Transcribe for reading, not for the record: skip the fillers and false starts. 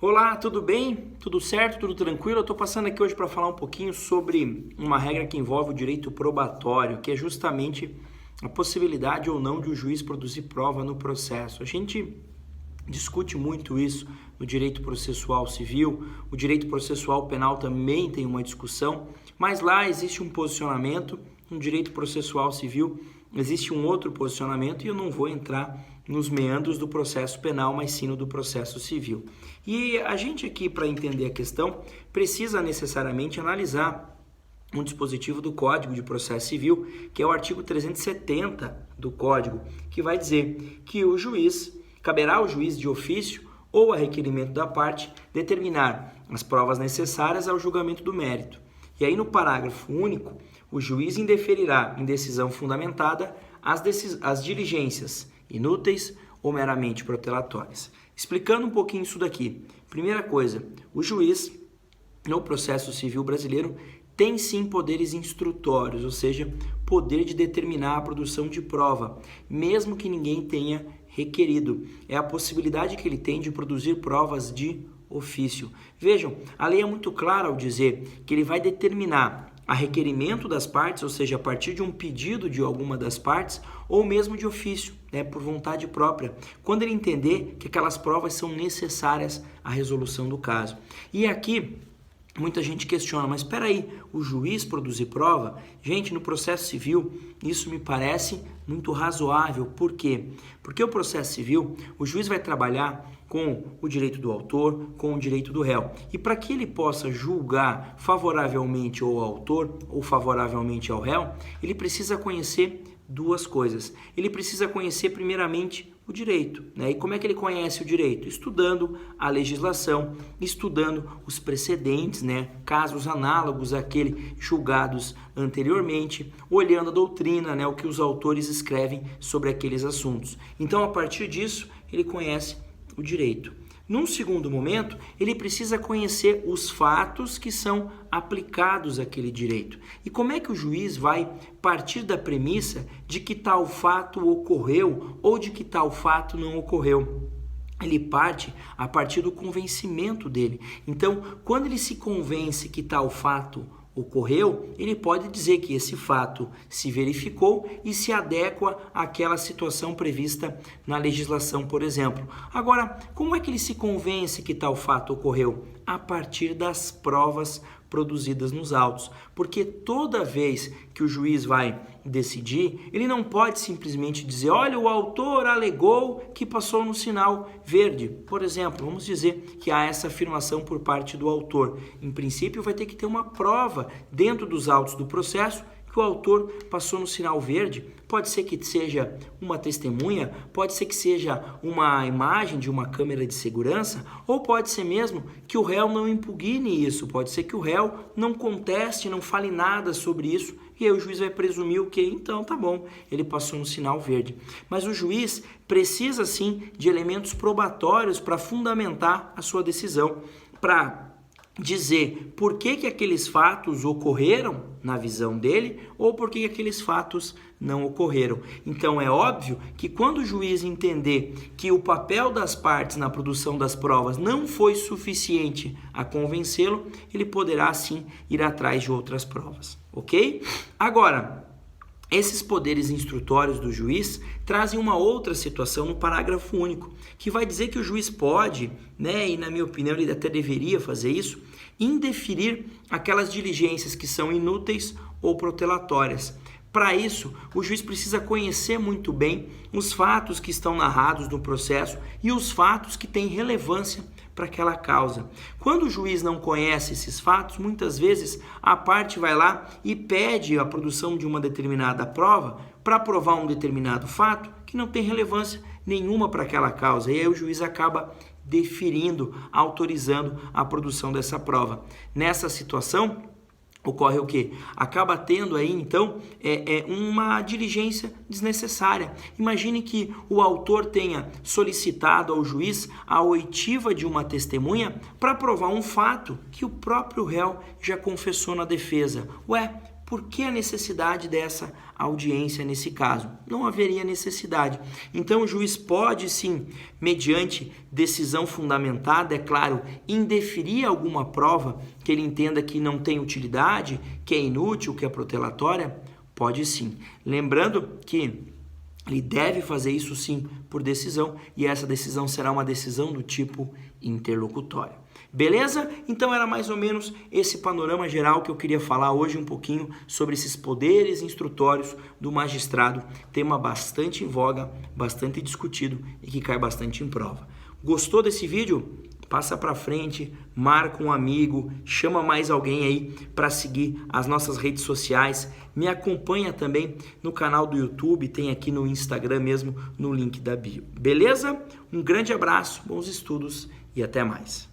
Olá, tudo bem? Tudo certo? Tudo tranquilo? Eu estou passando aqui hoje para falar um pouquinho sobre uma regra que envolve o direito probatório, que é justamente a possibilidade ou não de o juiz produzir prova no processo. A gente discute muito isso no direito processual civil, o direito processual penal também tem uma discussão, mas lá existe um posicionamento, no direito processual civil existe um outro posicionamento e eu não vou entrar nos meandros do processo penal, mas sim no do processo civil. E a gente aqui, para entender a questão, precisa necessariamente analisar um dispositivo do Código de Processo Civil, que é o artigo 370 do Código, que vai dizer que caberá ao juiz de ofício ou a requerimento da parte determinar as provas necessárias ao julgamento do mérito. E aí no parágrafo único, o juiz indeferirá em decisão fundamentada as diligências inúteis ou meramente protelatórias. Explicando um pouquinho isso daqui. Primeira coisa, o juiz, no processo civil brasileiro, tem sim poderes instrutórios, ou seja, poder de determinar a produção de prova, mesmo que ninguém tenha requerido. É a possibilidade que ele tem de produzir provas de ofício. Vejam, a lei é muito clara ao dizer que ele vai determinar a requerimento das partes, ou seja, a partir de um pedido de alguma das partes, ou mesmo de ofício, por vontade própria, quando ele entender que aquelas provas são necessárias à resolução do caso. E aqui, muita gente questiona, mas espera aí, o juiz produzir prova? Gente, no processo civil, isso me parece muito razoável. Por quê? Porque o processo civil, o juiz vai trabalhar com o direito do autor, com o direito do réu. E para que ele possa julgar favoravelmente ao autor ou favoravelmente ao réu, ele precisa conhecer duas coisas. Ele precisa conhecer primeiramente o direito, E como é que ele conhece o direito? Estudando a legislação, estudando os precedentes, Casos análogos àquele julgados anteriormente, olhando a doutrina, o que os autores escrevem sobre aqueles assuntos. Então, a partir disso, ele conhece o direito. Num segundo momento, ele precisa conhecer os fatos que são aplicados àquele direito. E como é que o juiz vai partir da premissa de que tal fato ocorreu ou de que tal fato não ocorreu? Ele parte a partir do convencimento dele. Então, quando ele se convence que tal fato ocorreu, ele pode dizer que esse fato se verificou e se adequa àquela situação prevista na legislação, por exemplo. Agora, como é que ele se convence que tal fato ocorreu? A partir das provas produzidas nos autos. Porque toda vez que o juiz vai decidir, ele não pode simplesmente dizer, olha, o autor alegou que passou no sinal verde. Por exemplo, vamos dizer que há essa afirmação por parte do autor. Em princípio, vai ter que ter uma prova dentro dos autos do processo que o autor passou no sinal verde. Pode ser que seja uma testemunha, pode ser que seja uma imagem de uma câmera de segurança, ou pode ser mesmo que o réu não impugne isso, pode ser que o réu não conteste, não fale nada sobre isso, e aí o juiz vai presumir o quê? Então tá bom, ele passou no sinal verde. Mas o juiz precisa sim de elementos probatórios para fundamentar a sua decisão, para dizer por que aqueles fatos ocorreram na visão dele ou por que aqueles fatos não ocorreram. Então é óbvio que quando o juiz entender que o papel das partes na produção das provas não foi suficiente a convencê-lo, ele poderá sim ir atrás de outras provas, ok? Agora, esses poderes instrutórios do juiz trazem uma outra situação no parágrafo único, que vai dizer que o juiz pode, e na minha opinião ele até deveria fazer isso, indeferir aquelas diligências que são inúteis ou protelatórias. Para isso, o juiz precisa conhecer muito bem os fatos que estão narrados no processo e os fatos que têm relevância para aquela causa. Quando o juiz não conhece esses fatos, muitas vezes a parte vai lá e pede a produção de uma determinada prova para provar um determinado fato que não tem relevância nenhuma para aquela causa. E aí o juiz acaba deferindo, autorizando a produção dessa prova. Nessa situação, ocorre o quê? Acaba tendo aí, então, uma diligência desnecessária. Imagine que o autor tenha solicitado ao juiz a oitiva de uma testemunha para provar um fato que o próprio réu já confessou na defesa. Por que a necessidade dessa audiência nesse caso? Não haveria necessidade. Então o juiz pode sim, mediante decisão fundamentada, é claro, indeferir alguma prova que ele entenda que não tem utilidade, que é inútil, que é protelatória? Pode sim. Lembrando que ele deve fazer isso sim por decisão, e essa decisão será uma decisão do tipo interlocutória. Beleza? Então era mais ou menos esse panorama geral que eu queria falar hoje um pouquinho sobre esses poderes instrutórios do magistrado, tema bastante em voga, bastante discutido e que cai bastante em prova. Gostou desse vídeo? Passa para frente, marca um amigo, chama mais alguém aí para seguir as nossas redes sociais. Me acompanha também no canal do YouTube, tem aqui no Instagram mesmo, no link da bio. Beleza? Um grande abraço, bons estudos e até mais.